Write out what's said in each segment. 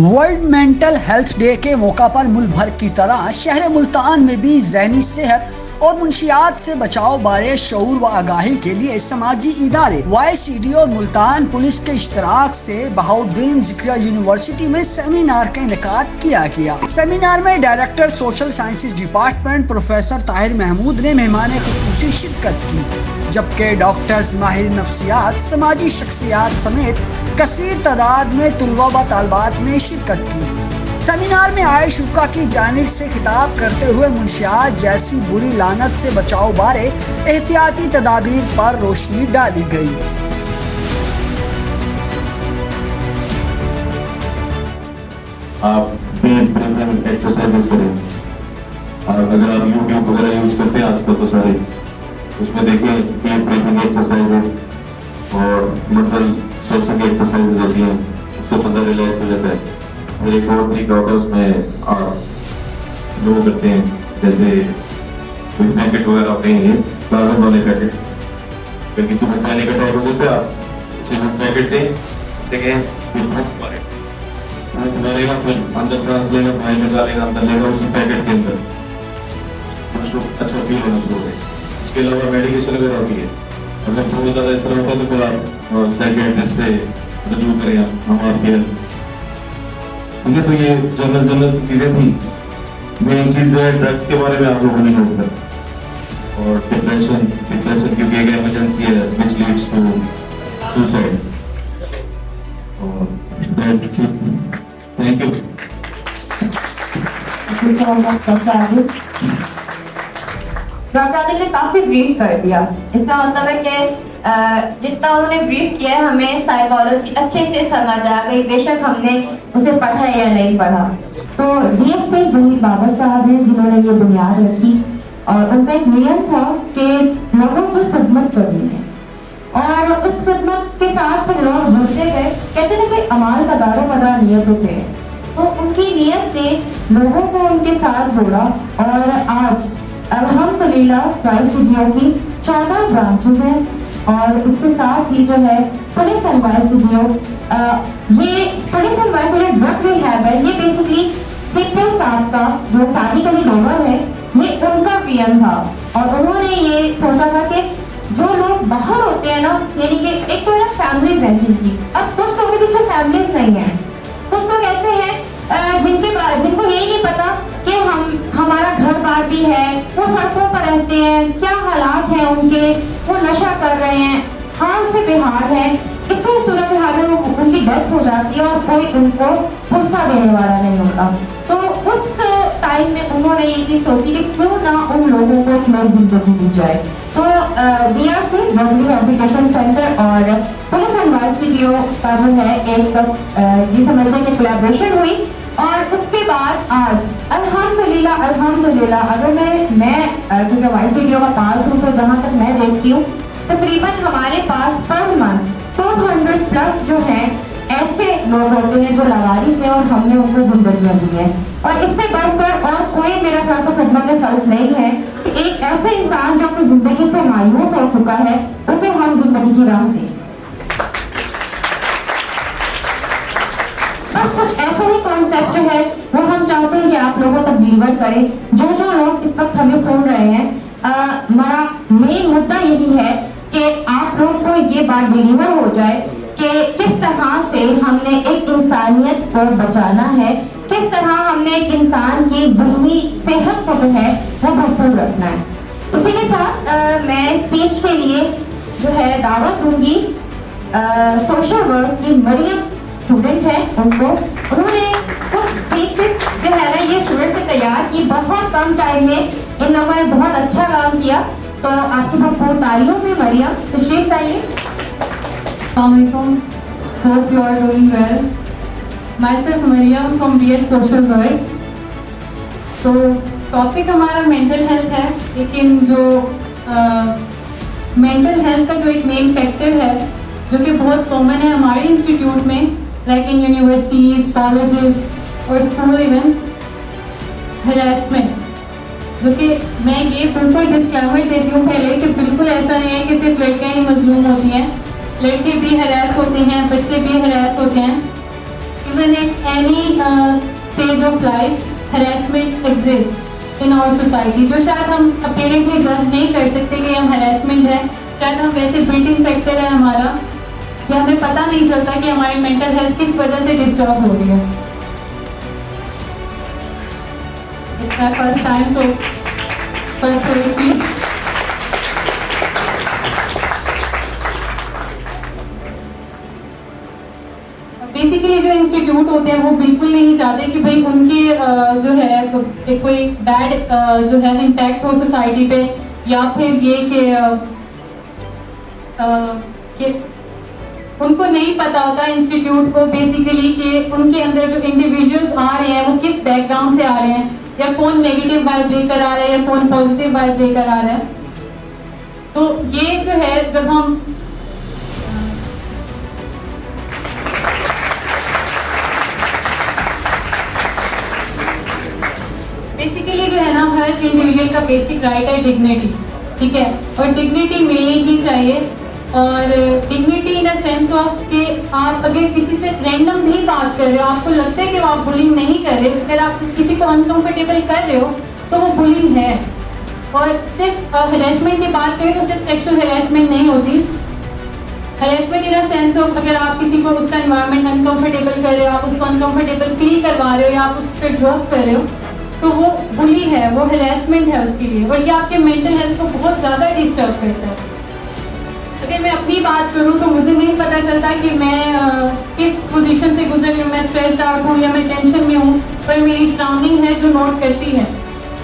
World mental health day के मौका पर मुल्क भर की तरह शहर मुल्तान में भी ज़हनी सेहत और मुंशियात से बचाव बारे शऊर व आगाही के लिए समाजी इदारे YCD और मुल्तान पुलिस के इश्तराक से बहाउद्दीन ज़िक्रिया यूनिवर्सिटी में सेमिनार का इनेकाद किया गया। सेमिनार में director social sciences department professor Tahir Mahmood ने मेहमान खुसूसी शिरकत की, जबकि डॉक्टर्स, माहिर नफ्सियात, समाजी शख्सियात समेत कसीर तादाद में तुलबा व तालबात ने शिरकत की। सेमिनार में आए शुरा की जानिब से खिताब करते हुए मुंशियात जैसी बुरी लानत से बचाव बारे एहतियाती तदाबीर पर रोशनी डाली गई। आप एक्सरसाइजेस करें, और अगर आप YouTube वगैरह यूज करते हैं आजकल तो सारे, उसमें देखें डीप ब्रीथिंग एक्सरसाइजेस और मसल स्ट्रेचिंग एक्सरसाइजेस होती हैं, उससे बंदा रिलैक्स हो जाता है। फिर एक और तरीका होता है, उसमें आप जो करते हैं जैसे कोई पैकेट वगैरह होते हैं, ये प्लाज्मा वाले पैकेट, फिर किसी को खाने का टाइम हो जाता है, आप उसे वो पैकेट दें, देखें फिर भूख मारे, भूख मारेगा, फिर अंदर सांस लेगा, बाहर निकालेगा, अंदर लेगा, उसी पैकेट के अंदर उसको अच्छा फील होना शुरू होगा। उसके अलावा मेडिकेशन वगैरह होती है, अगर बहुत ज़्यादा इस तरह होता है तो फिर आप साइकियाट्रिस्ट से रजू करें, हम आपके ठीक है। तो ये जनरल चीजें थी। मेन चीज जो है ड्रग्स के बारे में आप लोगों ने नोट कर, और डिप्रेशन क्योंकि एक इमरजेंसी है व्हिच लीड्स टू सुसाइड। और थैंक यू। डॉक्टर आदिल ने काफी ब्रीफ कर दिया। इसका मतलब है कि जितना उन्होंने ब्रीफ किया है हमें साइकोलॉजी अच्छे से समझ आ गई, बेशक हमने उसे पढ़ा या नहीं पढ़ा। तो डीएसपी जहीर बाबा साहब हैं जिन्होंने ये बुनियाद रखी, और उनका एक नियम था कि लोगों की खिदमत करनी है, और उस खिदमत के साथ फिर लोग जुड़ते गए। कहते हैं कि अमाल का दारो मदार नियत होते हैं, तो उनकी नियत ने लोगों को उनके साथ जोड़ा, और आज अल्हम्दुलिल्लाह YCDO की 14 ब्रांचेस हैं, और इसके साथ ही जो है पुलिस एंड YCDO, ये police and YCDO drug rehab है। ये बेसिकली सिक्किम साहब का जो सादिकली डोनर है, ये उनका पीएम था, और उन्होंने ये सोचा था कि जो लोग बाहर होते हैं ना, यानी कि एक तो ना फैमिलीज हैं जिनकी, अब कुछ लोगों की तो फैमिलीज नहीं है, कुछ लोग ऐसे हैं जिनको यही नहीं पता कि हमारा घर बार भी है, वो सड़कों पर रहते हैं, क्या हालात हैं उनके, वो नशा कर रहे हैं, हाल से बेहाल है। इसी सूरत हाल में उनकी डेथ हो जाती है और कोई उनको पुरसा देने वाला नहीं होता। तो उस टाइम में उन्होंने ये चीज सोची कि क्यों ना उन लोगों को एक नई जिंदगी दी जाए। तो DRC जंगली रिहैबिलिटेशन सेंटर और पुलिस एंड YCDO का जो है एक ये समझते कि कोलैबोरेशन हुई, और उसके बाद आज अल्हम्दुलिल्लाह अगर मैं क्योंकि YCDO का पार्ट हूँ, तो जहाँ तक मैं देखती हूँ तकरीबन हमारे पास पर मंथ 200 प्लस जो है ऐसे लोग होते हैं जो लवारिस हैं, और हमने उनको जिंदगी दी है। और इससे बढ़कर और कोई मेरा ख्याल से खिदमत में चल नहीं है कि एक ऐसे इंसान जो अपनी जिंदगी से मायूस हो चुका है, उसे हम जिंदगी की राह दें। बस कुछ ऐसा ही कॉन्सेप्ट जो है वो हम चाहते हैं कि आप लोगों तक डिलीवर करें। जो लोग इस वक्त हमें सुन रहे हैं, हमारा मेन मुद्दा यही है कि आप लोग को ये बात डिलीवर हो जाए कि किस तरह से हमने एक इंसानियत को बचाना है, किस तरह हमने एक इंसान की ज़हनी सेहत को जो है वो भरपूर रखना है। इसी के साथ मैं स्पीच के लिए जो है दावत दूंगी सोशल वर्क की मरियम स्टूडेंट है उनको। उन्होंने कुछ स्पीचेस जो है ना ये स्टूडेंट से तैयार की, बहुत कम टाइम में इन लोगों ने बहुत अच्छा काम किया, तो आपकी भरपूर तालियों में मरियम तशरीफ लाइए। Assalamualaikum. Hope you are doing well. Myself Mariam from BS Social Work. तो टॉपिक हमारा मेंटल हेल्थ है, लेकिन जो मेंटल हेल्थ का जो एक मेन फैक्टर है जो कि बहुत कॉमन है हमारे इंस्टीट्यूट में, लाइक इन यूनिवर्सिटीज, कॉलेजेस और स्कूल, इवन हरासमेंट, जो कि मैं ये बिल्कुल डिस्क्लेमर देती हूँ पहले कि बिल्कुल ऐसा नहीं है कि सिर्फ लड़कियाँ ही मजलूम होती हैं, लड़के भी हरास होते हैं, बच्चे भी हरास होते हैं। even at any stage of life, harassment exists in our society. जो शायद हम apparently judge नहीं कर सकते कि हम harassment है, शायद हम वैसे built-in factor है हमारा, कि हमें पता नहीं चलता कि हमारी mental health किस वजह से disturb हो रही है. It's my first time to talk to you. Basically जो इंस्टीट्यूट होते हैं वो बिल्कुल नहीं चाहते कि भाई उनके जो है कोई बैड जो है इम्पैक्ट हो सोसाइटी पे, या फिर ये कि उनको नहीं पता होता इंस्टीट्यूट को बेसिकली कि उनके अंदर जो इंडिविजुअल्स आ रहे हैं वो किस बैकग्राउंड से आ रहे हैं, या कौन नेगेटिव वाइब लेकर आ रहा है या कौन पॉजिटिव वाइब लेकर आ रहा है. तो ये जो है जब हम बेसिकली जो है ना, हर इंडिविजुअल का बेसिक राइट है डिग्निटी, ठीक है, और डिग्निटी मिलनी ही चाहिए. और dignity in a sense of कि आप अगर किसी से रैंडम भी बात कर रहे हो, आपको लगता है कि आप बुलिंग नहीं कर रहे, अगर आप किसी को अनकंफर्टेबल कर रहे हो तो वो बुलिंग है. और सिर्फ हरेसमेंट की बात करें तो सिर्फ सेक्सुअल हरेसमेंट नहीं होती. Harassment in a sense of अगर आप किसी को उसका एनवायरनमेंट अनकंफर्टेबल कर रहे हो, आप उसको अनकंफर्टेबल फील करवा रहे हो, या आप उस पर जॉब कर रहे हो, तो वो बुली है, वो हरेसमेंट है उसके लिए, और ये आपके मेंटल हेल्थ को बहुत ज़्यादा डिस्टर्ब करता है. अगर मैं अपनी बात करूँ तो मुझे नहीं पता चलता कि मैं किस पोजीशन से गुजर रही हूँ, मैं स्ट्रेस्ड आउट हूँ या मैं टेंशन में हूँ, पर मेरी सराउंडिंग है जो नोट करती है.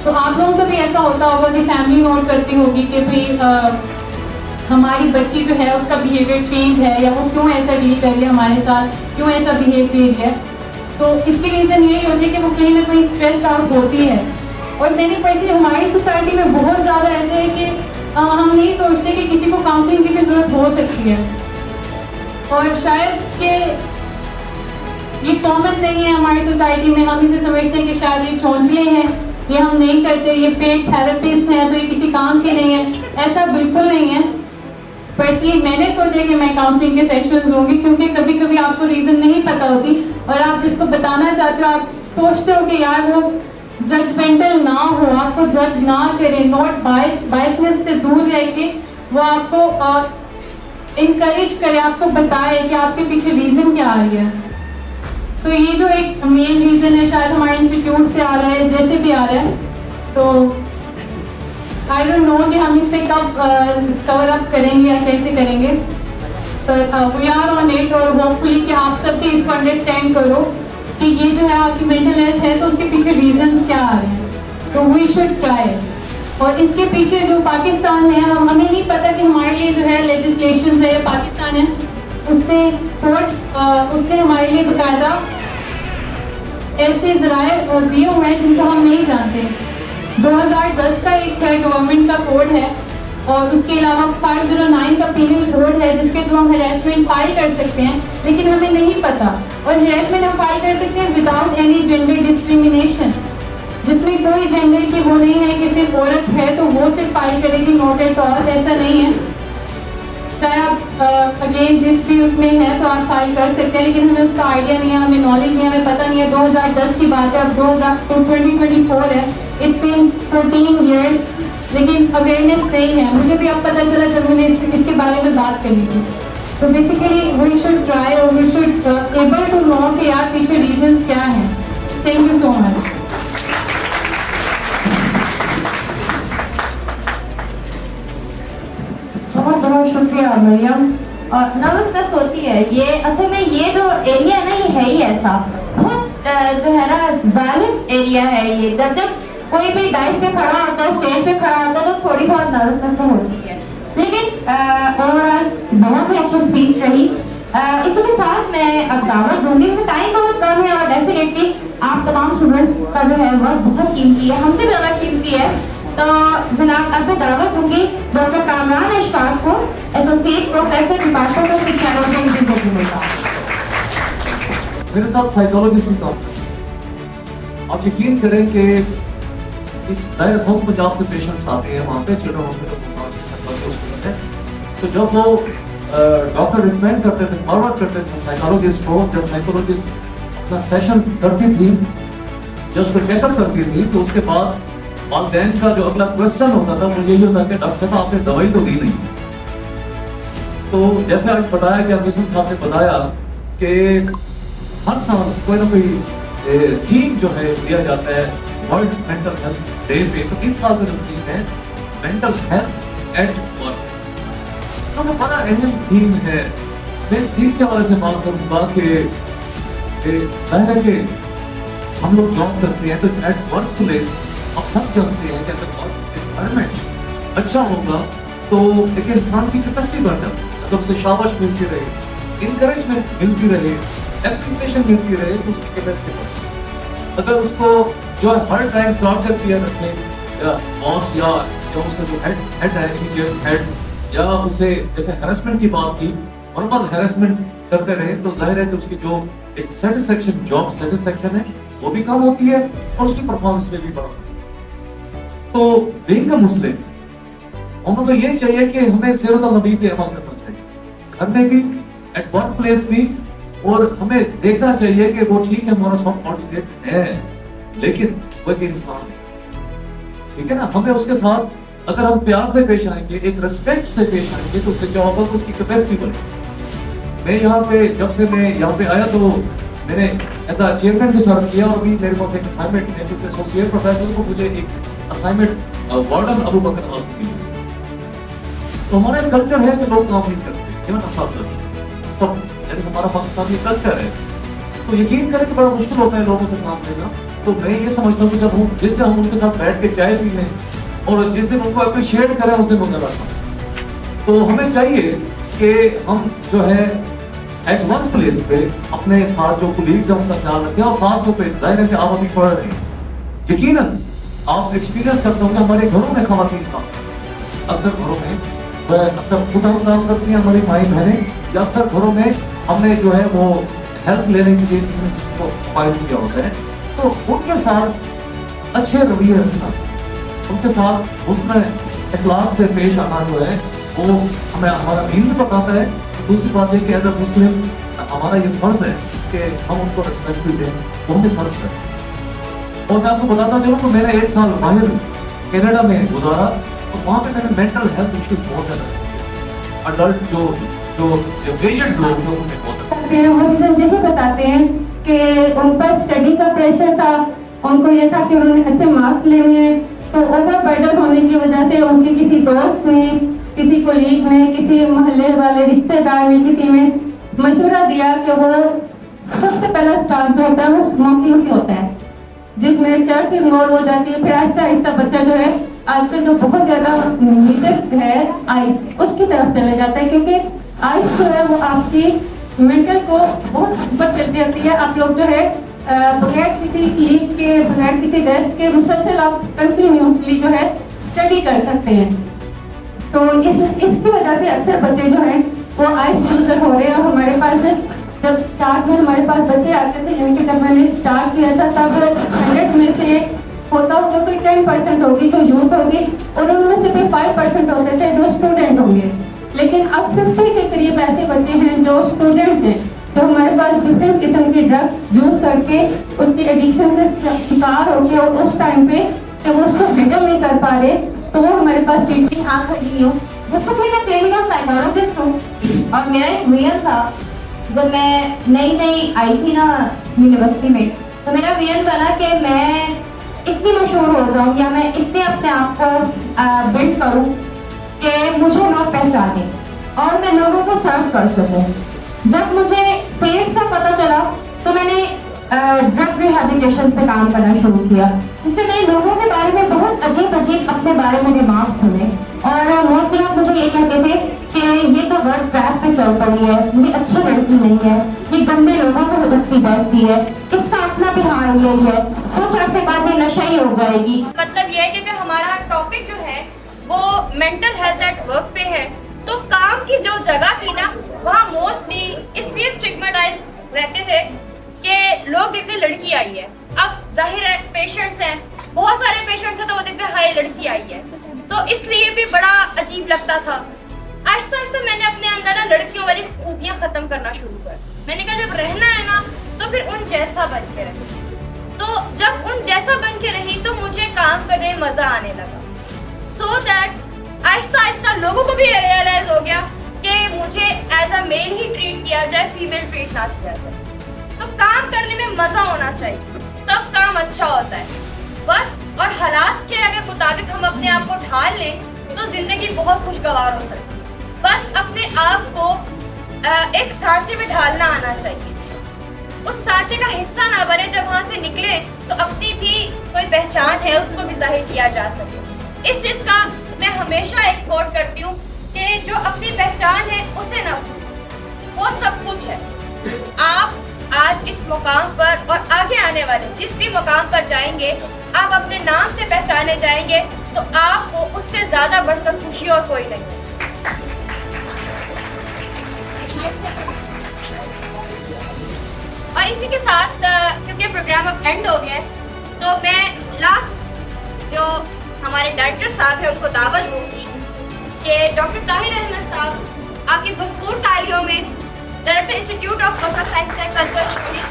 तो आप लोगों को भी ऐसा होता होगा कि फैमिली नोट करती होगी कि भाई हमारी बच्ची जो है उसका बिहेवियर चेंज है, या वो क्यों ऐसा डील कर रही है हमारे साथ, क्यों ऐसा बिहेव कर रही है. तो इसकी रीज़न यही होती है कि वो कहीं ना कहीं स्ट्रेस्ड आउट होती है. और मैंने पर्सनली हमारी सोसाइटी में बहुत ज़्यादा ऐसे है कि हम नहीं सोचते कि किसी को काउंसलिंग की भी ज़रूरत हो सकती है, और शायद कि ये कॉमन नहीं है हमारी सोसाइटी में. हम इसे समझते हैं कि शायद ये चौंचले हैं, ये हम नहीं करते, ये पेड थेरेपिस्ट हैं तो ये किसी काम के नहीं है. ऐसा बिल्कुल नहीं है. पर्सनली मैंने सोचा कि मैं काउंसलिंग के सेशंस लूँगी, क्योंकि कभी कभी आपको रीज़न नहीं पता होती, और आप जिसको बताना चाहते हो आप सोचते हो कि यार वो जजमेंटल ना हो, आपको जज ना करे, नॉट बायसनेस से दूर रह के वो आपको इनकरेज करे, आपको बताए कि आपके पीछे रीज़न क्या आ रही है. तो ये जो एक मेन रीज़न है शायद हमारे इंस्टीट्यूट से आ रहा है, जैसे भी आ रहा है. तो आई डोंट नो कि हम इस पर कब कवर अप करेंगे या कैसे करेंगे, पर वी आर ऑन इट. और होपफुली कि आप सब भी इसको अंडरस्टैंड करो कि ये जो है आपकी मेंटल हेल्थ है तो उसके पीछे रीजंस क्या आ रहे हैं. तो वी शुड ट्राई. और इसके पीछे जो पाकिस्तान है, हमें नहीं पता कि हमारे लिए जो है लेजिस्लेशन है, पाकिस्तान है उसने उसने हमारे लिए बकायदा ऐसे ज़राए दिए हुए हैं जिनको हम नहीं जानते. 2010 का एक है गवर्नमेंट का कोड है, और उसके अलावा 509 का पीनल कोड है जिसके थ्रू हम हरेसमेंट फाइल कर सकते हैं, लेकिन हमें नहीं पता. और हरेसमेंट हम फाइल कर सकते हैं विदाउट एनी जेंडर डिस्क्रिमिनेशन, जिसमें कोई जेंडर की वो नहीं है कि सिर्फ औरत है तो वो सिर्फ फाइल करेगी, नॉट एट ऑल, ऐसा नहीं है. चाहे आप अगेन जिस भी उसमें है तो आप फाइल कर सकते हैं, लेकिन हमें उसका आइडिया नहीं है, हमें नॉलेज नहीं है, हमें पता नहीं है. 2010 की बात है, अब 2024 है, इट्स बीन 14 ईयर्स, लेकिन अवेयरनेस नहीं है. मुझे भी अब पता चला जब मैंने इसके बारे में बात करी थी. तो बेसिकली वी शुड ट्राई और we should able to know कि यार पीछे रीजंस क्या हैं. Thank you so much. बहुत बहुत शुक्रिया मरियम. और नर्वसनेस होती है, ये असल में ये जो एरिया है ना ये है ही ऐसा, बहुत जो है ना जालिम एरिया है ये. जब कोई भी डाइस पे खड़ा होता है, स्टेज पे खड़ा होता है, तो थोड़ी बहुत नर्वसनेस तो होती है, लेकिन ओवरऑल बहुत ही अच्छी स्पीच रही. इसके साथ मैं अब दावत दूंगी, टाइम बहुत कम है और डेफिनेटली आप तमाम स्टूडेंट्स का जो है वर्क बहुत कीमती है, हमसे ज़्यादा कीमती है. तो जनाब अब मैं दावत दूंगी डॉक्टर कामरान अशफाक को, associate professor department of psychology and disability का. मेरे साथ साइकोलॉजिस्ट भी काम. आप यकीन करें कि इस जाहिर साउथ पंजाब से पेशेंट्स आते हैं, वहाँ पे चिल्ड्रन हॉस्पिटल है, तो जब वो डॉक्टर रिकमेंड करते थे, फॉरवर्ड करते थे साइकोलॉजिस्ट को, जब साइकोलॉजिस्ट अपना सेशन करती थी, जब उसको चेकअप करती थी, तो उसके बाद वालिदैन का जो अगला क्वेश्चन होता था वो यही होता कि डॉक्टर साहब आपने दवाई तो दी नहीं। तो जैसे आज बताया कि मिशन साहब ने बताया कि हर साल कोई ना कोई थीम जो है दिया जाता है वर्ल्ड मेंटल हेल्थ डे पे। तो इस साल का जो थीम है मेंटल हेल्थ एट वर्क, तो वो बड़ा अहम थीम है। मैं इस थीम के हवाले से बात करूंगा कि जाहिर है कि हम लोग जॉब करते हैं तो एट वर्क प्लेस आप सब जानते हैं कि अगर वर्क एनवायरनमेंट अच्छा होगा तो एक इंसान की कैपेसिटी बढ़ जाती है, मतलब उसे शाबाश मिलती रहे, इनकरेजमेंट मिलती रहे, एप्रिसिएशन मिलती रहे, तो उसकी कैपेसिटी बढ़ती है। अगर उसको जो है हर टाइम टॉर्चर किया रखे या बॉस या उसका जो हेड है इमीडिएट हेड, या उसे जैसे हैरेसमेंट की बात की, वर्बल हैरेसमेंट करते रहे, तो जाहिर है कि उसकी जो एक सेटिस्फेक्शन, जॉब सेटिस्फेक्शन है वो भी कम होती है और उसकी परफॉर्मेंस में भी फर्क होता है। तो बीइंग अ मुस्लिम हमें तो ये चाहिए कि हमें सीरत नबी पे अमल करना चाहिए, घर में भी, एट वर्क प्लेस भी, और हमें देखना चाहिए कि वो ठीक है हमारा सबऑर्डिनेट है लेकिन वो एक इंसान है, ठीक है ना। हमें उसके साथ अगर हम प्यार से पेश आएंगे, एक रिस्पेक्ट से पेश आएंगे, तो उससे क्या होगा, उसकी कैपेसिटी बढ़ेगी। मैं यहाँ पे जब से मैं यहाँ पे आया तो मैंने एज अ चेयरमैन भी सर्व किया, और अभी मेरे पास एक असाइनमेंट है क्योंकि एसोसिएट प्रोफेसर को मुझे एक असाइनमेंट वार्डन अबू बकर आल की। तो हमारा एक कल्चर है कि लोग काम नहीं करते, केवल असाइनमेंट सब, यानी हमारा पाकिस्तानी कल्चर है। तो यकीन करें कि बड़ा मुश्किल होता है लोगों से काम लेना। तो मैं ये समझता हूँ कि जब हम जिस दिन हम उनके साथ बैठ के चाय पी लें और जिस दिन उनको अप्रिशिएट करें उस दिन वो गलत है। तो हमें चाहिए कि हम जो है एट वर्क प्लेस पे अपने साथ जो कोलीग्स हैं उनका ख्याल रखें, और खास तौर पे जाहिर है कि आप अभी पढ़ रहे हैं, यकीनन आप एक्सपीरियंस करते हो कि हमारे घरों में खवातीन काम करती हैं, अक्सर घरों में अक्सर खुद हम काम करती हैं हमारी माई बहनें, या अक्सर घरों में हमने जो है वो हेल्प लेने के लिए किसी ने किसी को फाइल किया होता है। तो उनके साथ अच्छे रवैये रखना, उनके साथ उसमें इखलाक से पेश आना जो है वो हमें हमारा दीन भी बताता है। दूसरी बात है कि एज अ मुस्लिम हमारा ये फर्ज है कि हम उनको रिस्पेक्ट भी दें, वो हमें सर्व करें। और मैं आपको बताता चलूँ तो मैंने 1 साल बाहर कनाडा में गुजारा, तो वहाँ पे मैंने मेंटल हेल्थ इश्यूज बहुत ज़्यादा, अडल्ट जो एजेड लोग जो उनमें बहुत यही बताते हैं कि उन पर स्टडी का प्रेशर था, उनको ये था कि उन्होंने अच्छे मार्क्स लेने हैं, तो ओवर बर्डन होने की वजह से उनके किसी दोस्त ने, किसी कोलीग ने, किसी मोहल्ले वाले रिश्तेदार ने किसी में मशवरा दिया कि वो सबसे पहला स्टार्ट जो होता है वो स्मोकिंग से होता है, जिसमें चर्च इन्वॉल्व हो जाती है। फिर आहिस्ता आहिस्ता बच्चा जो है आजकल जो बहुत ज्यादा नीचे है आइस, उसकी तरफ चले जाता है, क्योंकि आइस जो है वो आपकी मेंटल को बहुत ऊपर चल जाती है। आप लोग जो है बगैर किसी स्लीप के, बगैर किसी रेस्ट के मुसलसल आप कंटिन्यूसली जो है स्टडी कर सकते हैं। तो इसकी वजह से अक्सर बच्चे जो हैं वो आइस यूजर हो रहे हैं। हमारे पास जब स्टार्ट में हमारे पास बच्चे आते थे, यानी कि जब मैंने स्टार्ट किया था तब 100 में से होता होगा कोई 10% होगी जो यूथ होगी, और उनमें से कोई 5% होते थे जो स्टूडेंट होंगे। लेकिन अब 50 के करीब ऐसे बच्चे हैं जो स्टूडेंट्स हैं, जो हमारे पास डिफरेंट किस्म की ड्रग्स यूज करके उसकी एडिक्शन के शिकार हो गए, और उस टाइम पे कि वो उसको हैंडल नहीं कर पा रहे, तो वो हमारे पास ट्रीटमेंट हाँ खड़ी हूँ। बेसिकली मैं क्लिनिकल साइकोलॉजिस्ट हूँ, और मेरा एक विजन था जब मैं नई आई थी ना यूनिवर्सिटी में, तो मेरा विजन बना कि मैं इतनी मशहूर हो जाऊँ या मैं इतने अपने आप को बिल्ड करूँ कि मुझे लोग पहचाने और मैं लोगों को सर्व कर सकूँ। जब मुझे फेस का पता चला तो मैंने ड्रग रिहैबिलिटेशन पे काम करना शुरू किया, जिससे मैंने लोगों के बारे में बहुत अजीब अपने बारे में रिमार्क सुने, और बहुत लोग मुझे ये कहते थे कि ये तो वर्ड ट्रैक पे चल पड़ी है, ये अच्छी लड़की नहीं है, ये गंदे लोगों को भटकती बैठती है, इसका अपना भी हाल यही है, कुछ अर्से बाद में नशा ही हो जाएगी। मतलब ये है कि हमारा टॉपिक जो है वो मेंटल हेल्थ एट वर्क पे है, तो काम की जो जगह थी ना वहाँ मोस्टली इसलिए स्टिग्मेटाइज रहते थे कि लोग देखते लड़की आई है। अब जाहिर है पेशेंट्स हैं, बहुत सारे पेशेंट्स हैं, तो वो देखते हाय लड़की आई है, तो इसलिए भी बड़ा अजीब लगता था। आहिस्ता आहिस्ता मैंने अपने अंदर ना लड़कियों वाली खूबियाँ खत्म करना शुरू कर। मैंने कहा जब रहना है ना तो तो फिर उन जैसा बन के रही। तो जब उन जैसा बन के रही तो मुझे काम करने में मजा आने लगा। सो दैट आहिस्ता आहिस्ता लोगों को भी रियलाइज हो गया कि मुझे एज अ मेल ही ट्रीट किया जाए, फीमेल ट्रीट ना किया जाए। तो काम करने में मजा होना चाहिए, तब काम अच्छा होता है। बस और हालात के अगर मुताबिक हम अपने आप को ढाल लें तो जिंदगी बहुत खुशगवार हो सकती है। बस अपने आप को एक सांचे में ढालना आना चाहिए, उस सांचे का हिस्सा ना बने। जब वहाँ से निकले तो अपनी भी कोई पहचान है उसको भी जाहिर किया जा सके। इस चीज का मैं हमेशा एक कोट करती हूँ कि जो अपनी पहचान है उसे ना भूलें, वो सब कुछ है। आप आज इस मुकाम पर और आगे आने वाले जिस भी मुकाम पर जाएंगे, आप अपने नाम से पहचाने जाएंगे तो आपको उससे ज्यादा बढ़कर खुशी और कोई नहीं है। और इसी के साथ क्योंकि प्रोग्राम अब एंड हो गया है तो मैं लास्ट जो हमारे डायरेक्टर साहब हैं उनको दावत दूंगी कि डॉक्टर ताहिर अहमद साहब आपकी भरपूर तालियों में director institute of social science and cultural studies.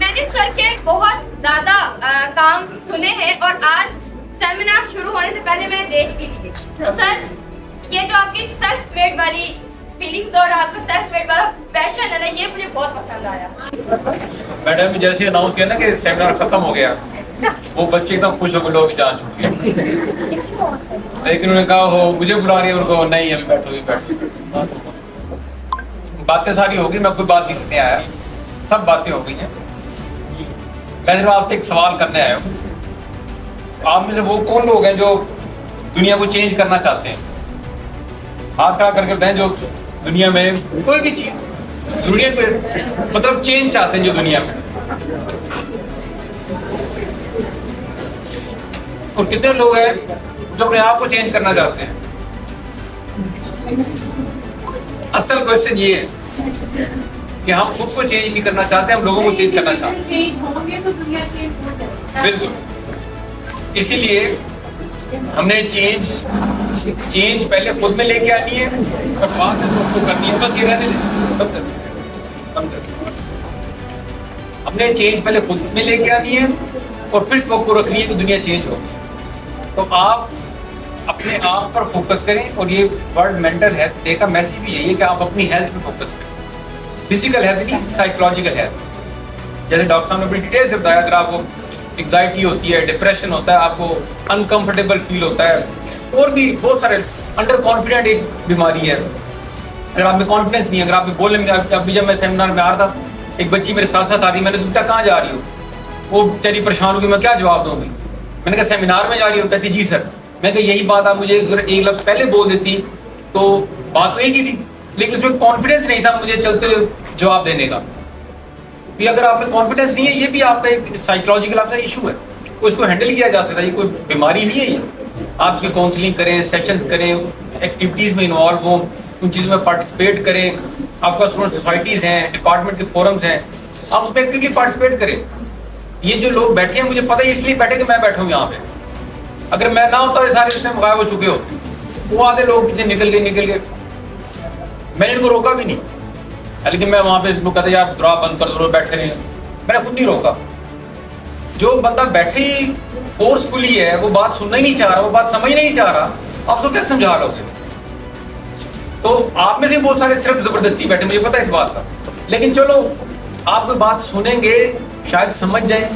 मैंने सर के बहुत ज़्यादा काम सुने हैं और आज सेमिनार शुरू होने से पहले मैंने देख भी लिए। तो सर ये जो आपकी सेल्फ मेड वाली फीलिंग्स और आपका सेल्फ मेड वाला पैशन है ना, ये मुझे बहुत पसंद आया। मैडम जैसे अनाउंस किया ना कि सेमिनार खत्म हो गया, वो बच्चे एकदम खुश हो गए, लोग जान छूट गए। लेकिन उन्होंने कहा हो मुझे बुला रही है, उनको नहीं अभी बैठो। बातें सारी हो गई, मैं कोई बात नहीं करने आया, सब बातें हो गई हैं। मैं सिर्फ आपसे एक सवाल करने आया हूँ, आप में से वो कौन लोग हैं जो दुनिया को चेंज करना चाहते हैं? हाथ खड़ा करके बताएं जो दुनिया में कोई भी चीज दुनिया को मतलब चेंज चाहते हैं जो दुनिया में। और कितने लोग हैं जो अपने आप को चेंज करना चाहते हैं? असल क्वेश्चन ये है कि हम खुद को चेंज नहीं करना चाहते, हम लोगों को चेंज करना चाहते हैं। चेंज होंगे तो दुनिया चेंज हो जाएगी। बिल्कुल, इसीलिए हमने चेंज पहले खुद में लेके आनी है और बाद में सबको करनी है। बस ये रहने दें, हमने चेंज पहले खुद में लेके आनी है और फिर सबको रखनी है कि दुनिया चेंज हो। तो आप अपने आप पर फोकस करें और ये वर्ल्ड मेंटल हेल्थ डे का मैसेज भी यही है कि आप अपनी हेल्थ पे फोकस करें। फिजिकल हेल्थ नहीं, साइकोलॉजिकल हेल्थ। जैसे डॉक्टर साहब ने बड़ी डिटेल से बताया, अगर आपको एग्जाइटी होती है, डिप्रेशन होता है, आपको अनकंफर्टेबल फील होता है, और भी बहुत सारे अंडर कॉन्फिडेंट एक बीमारी है। अगर आप में कॉन्फिडेंस नहीं है, अगर आप बोलने में, अभी जब मैं सेमिनार में आ रहा था एक बच्ची मेरे साथ साथ आ रही, मैंने सोचा कहाँ जा रही हो, वो बेचारी परेशान होगी, मैं क्या जवाब दूंगी। मैंने कहा सेमिनार में जा रही हो, कहती जी सर। मैं कहा यही बात आप मुझे अगर एक लफ्ज़ पहले बोल देती तो बात तो एक ही थी, लेकिन उसमें कॉन्फिडेंस नहीं था मुझे चलते हुए जवाब देने का। कि अगर आप में कॉन्फिडेंस नहीं है, ये भी आपका एक साइकोलॉजिकल आपका इशू है, उसको हैंडल किया जा सकता है, ये कोई बीमारी नहीं है। ये आप उसकी काउंसलिंग करें, सेशंस करें, एक्टिविटीज़ में इन्वॉल्व हों, उन चीज़ों में पार्टिसिपेट करें। आपका स्टूडेंट सोसाइटीज़ हैं, डिपार्टमेंट के फोरम्स हैं, आप उसमें एक्टिवली पार्टिसिपेट करें। ये जो लोग बैठे हैं, मुझे पता है इसलिए बैठे कि मैं बैठा हूँ यहाँ पे। अगर मैं ना होता, सारे इसमें गायब हो चुके हो। वो आधे लोग पीछे निकल गए। मैंने इनको रोका भी नहीं, लेकिन मैं वहाँ पे लोग कहते यार दुआ बंद कर दो, बैठे नहीं। मैंने खुद नहीं रोका। जो बंदा बैठे ही फोर्सफुली है, वो बात सुनना ही नहीं चाह रहा, वो बात समझना ही नहीं चाह रहा, आप उसको क्या समझा लोगे? तो आप में से बहुत सारे सिर्फ जबरदस्ती बैठे, मुझे पता है इस बात का। लेकिन चलो, आप कोई बात सुनेंगे, शायद समझ जाए,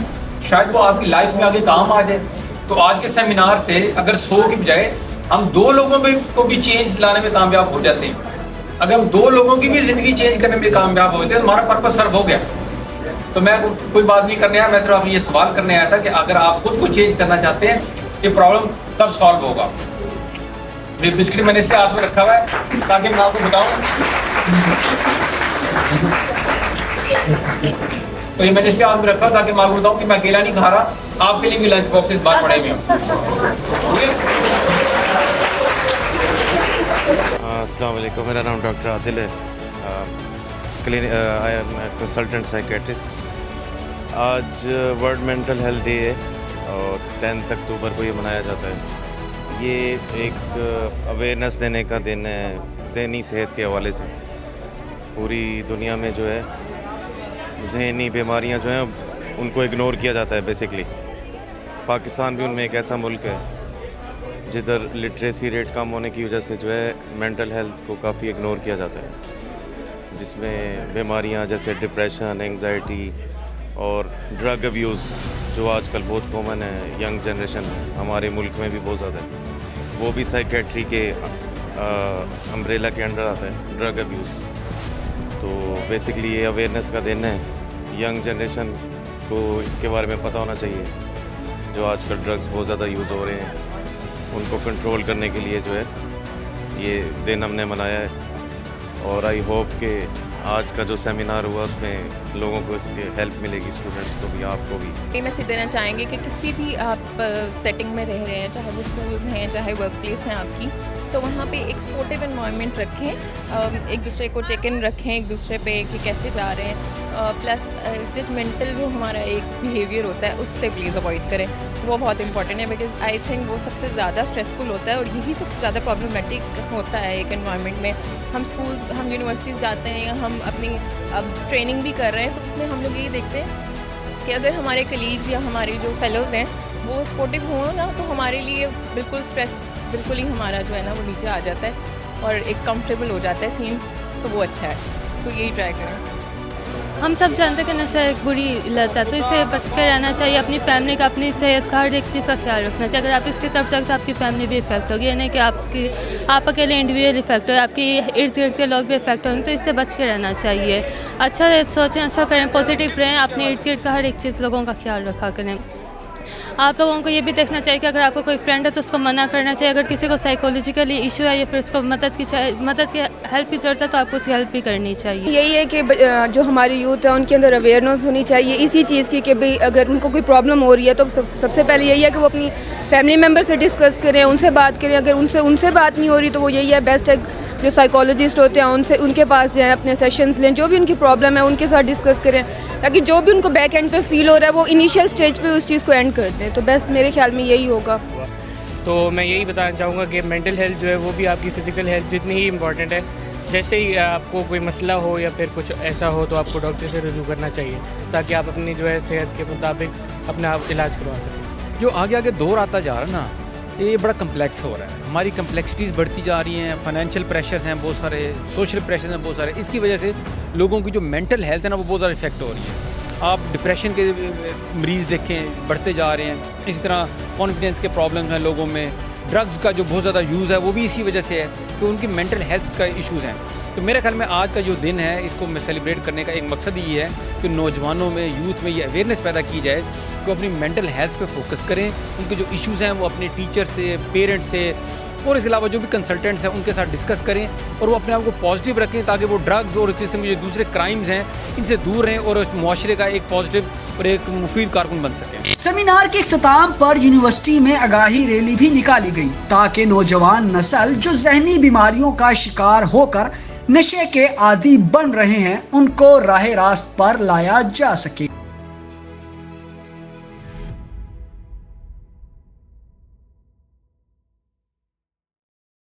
शायद वो आपकी लाइफ में आगे काम आ जाए। तो आज के सेमिनार से अगर 100 की बजाय हम 2 लोगों को भी चेंज लाने में कामयाब हो जाते हैं, अगर हम 2 लोगों की भी जिंदगी चेंज करने में कामयाब होते हैं, तो हमारा पर्पस सर्व हो गया। तो मैं कोई बात नहीं करने आया, मैं सिर्फ आपको ये सवाल करने आया था कि अगर आप खुद को चेंज करना चाहते हैं, ये प्रॉब्लम तब सॉल्व होगा। ये बिस्किट मैंने इसके हाथ में रखा हुआ है ताकि मैं आपको बताऊं। तो ये मैंने इसके हाथ में रखा ताकि मैं आपको बताऊं कि मैं अकेला नहीं खा रहा, आपके लिए भी लंच बॉक्सेस बाहर पड़े हुए हैं। अस्सलाम वालेकुम, मेरा नाम डॉक्टर आदिल है, आई एम कंसल्टेंट साइकेट्रिस्ट। आज वर्ल्ड मेंटल हेल्थ डे है और 10 अक्टूबर को ये मनाया जाता है। ये एक अवेयरनेस देने का दिन है ज़हनी सेहत के हवाले से। पूरी दुनिया में जो है ज़हनी बीमारियां जो हैं उनको इग्नोर किया जाता है बेसिकली। पाकिस्तान भी उनमें एक ऐसा मुल्क है जिधर लिटरेसी रेट कम होने की वजह से जो है मेंटल हेल्थ को काफ़ी इग्नोर किया जाता है, जिसमें बीमारियां जैसे डिप्रेशन, एंग्जाइटी और ड्रग अब्यूज़ जो आजकल बहुत कॉमन है, यंग जनरेशन में हमारे मुल्क में भी बहुत ज़्यादा है, वो भी साइकेट्री के अम्ब्रेला के अंडर आता है, ड्रग अब्यूज़। तो बेसिकली ये अवेयरनेस का दिन है, यंग जनरेशन को इसके बारे में पता होना चाहिए। जो आजकल ड्रग्स बहुत ज़्यादा यूज़ हो रहे हैं उनको कंट्रोल करने के लिए जो है ये दिन हमने मनाया है। और आई होप कि आज का जो सेमिनार हुआ उसमें लोगों को इसके हेल्प मिलेगी, स्टूडेंट्स को भी, आपको भी। ये मैसेज देना चाहेंगे कि किसी भी आप सेटिंग में रह रहे हैं, चाहे वो स्कूल्स हैं, चाहे वर्क प्लेस हैं आपकी, तो वहाँ पे एक सपोर्टिव एनवायरनमेंट रखें, एक दूसरे को चेक इन रखें एक दूसरे पे कि कैसे जा रहे हैं। प्लस जजमेंटल जो हमारा एक बिहेवियर होता है उससे प्लीज़ अवॉइड करें, वो बहुत इंपॉर्टेंट है, बिकॉज आई थिंक वो सबसे ज़्यादा स्ट्रेसफुल होता है और यही सबसे ज़्यादा प्रॉब्लमेटिक होता है एक एनवायरनमेंट में। हम स्कूल्स, हम यूनिवर्सिटीज़ जाते हैं या हम अपनी अब ट्रेनिंग भी कर रहे हैं, तो उसमें हम लोग यही देखते हैं कि अगर हमारे कलीग्स या हमारे जो फेलोज़ हैं वो सपोर्टिव हों ना, तो हमारे लिए बिल्कुल स्ट्रेस बिल्कुल ही हमारा जो है ना वो नीचे आ जाता है और एक कंफर्टेबल हो जाता है सीन, तो वो अच्छा है। तो यही ट्राई करें। हम सब जानते हैं कि नशा एक बुरी लत है, तो इससे बच के रहना चाहिए। अपनी फैमिली का, अपनी सेहत का, हर एक चीज़ का ख्याल रखना चाहिए। अगर आप इसकी तरफ चलते तो आपकी फैमिली भी इफेक्ट होगी, यानी कि आप अकेले इंडिविजुअल इफेक्ट हो, आपकी इर्द गिर्द के लोग भी इफेक्ट होंगे, तो इससे बच के रहना चाहिए। अच्छा सोचें, अच्छा करें, पॉजिटिव रहें, अपने इर्द गिर्द का हर एक चीज़ लोगों का ख्याल रखा करें। आप लोगों को ये भी देखना चाहिए कि अगर आपका कोई फ्रेंड है तो उसको मना करना चाहिए। अगर किसी को साइकोलॉजिकली इशू है या फिर उसको मदद की हेल्प की ज़रूरत है तो आपको उसकी हेल्प भी करनी चाहिए। यही है कि जो हमारी यूथ है उनके अंदर अवेयरनेस होनी चाहिए इसी चीज़ की कि भाई अगर उनको कोई प्रॉब्लम हो रही है तो सबसे पहले यही है कि वो अपनी फैमिली मेम्बर से डिस्कस करें, उनसे बात करें। अगर उनसे बात नहीं हो रही तो वो यही है, बेस्ट है जो साइकोलॉजिस्ट होते हैं उनके पास जाएँ, अपने सेशंस लें, जो भी उनकी प्रॉब्लम है उनके साथ डिस्कस करें, ताकि जो भी उनको बैक एंड पे फील हो रहा है वो इनिशियल स्टेज पे उस चीज़ को एंड कर दें। तो बेस्ट मेरे ख्याल में यही होगा। तो मैं यही बताना चाहूँगा कि मेंटल हेल्थ जो है वो भी आपकी फ़िज़िकल हेल्थ जितनी ही इम्पॉर्टेंट है। जैसे ही आपको कोई मसला हो या फिर कुछ ऐसा हो तो आपको डॉक्टर से रुजू करना चाहिए, ताकि आप अपनी जो है सेहत के मुताबिक अपना आप इलाज करवा सकें। जो आगे आगे दौर आता जा रहा है ना, ये बड़ा कम्प्लेक्स हो रहा है, हमारी कम्प्लेक्सिटीज़ बढ़ती जा रही हैं, फाइनेंशियल प्रेशर्स हैं बहुत सारे, सोशल प्रेशर्स हैं बहुत सारे। इसकी वजह से लोगों की जो मेंटल हेल्थ है ना वो बहुत ज़्यादा इफेक्ट हो रही है। आप डिप्रेशन के मरीज़ देखें बढ़ते जा रहे हैं, इसी तरह कॉन्फिडेंस के प्रॉब्लम्स हैं लोगों में, ड्रग्स का जो बहुत ज़्यादा यूज़ है वो भी इसी वजह से है कि उनकी मेंटल हेल्थ का इश्यूज़ हैं। तो मेरे ख्याल में आज का जो दिन है इसको मैं सेलिब्रेट करने का एक मकसद ये है कि नौजवानों में, यूथ में ये अवेयरनेस पैदा की जाए कि अपनी मेंटल हेल्थ पे फोकस करें, उनके जो इश्यूज़ हैं वो अपने टीचर से, पेरेंट्स से और इसके अलावा जो भी कंसल्टेंट्स हैं उनके साथ डिस्कस करें और वो अपने आप को पॉजिटिव रखें, ताकि वो ड्रग्स और इस किस्म के जो दूसरे क्राइम्स हैं इनसे दूर रहें और मुआशरे का एक पॉजिटिव और एक मुफीद कारकुन बन सकें। सेमिनार के इख्तिताम पर यूनिवर्सिटी में आगाही रैली भी निकाली गई, ताकि नौजवान नस्ल जो जहनी बीमारियों का शिकार होकर नशे के आदी बन रहे हैं उनको राह रास्त पर लाया जा सके।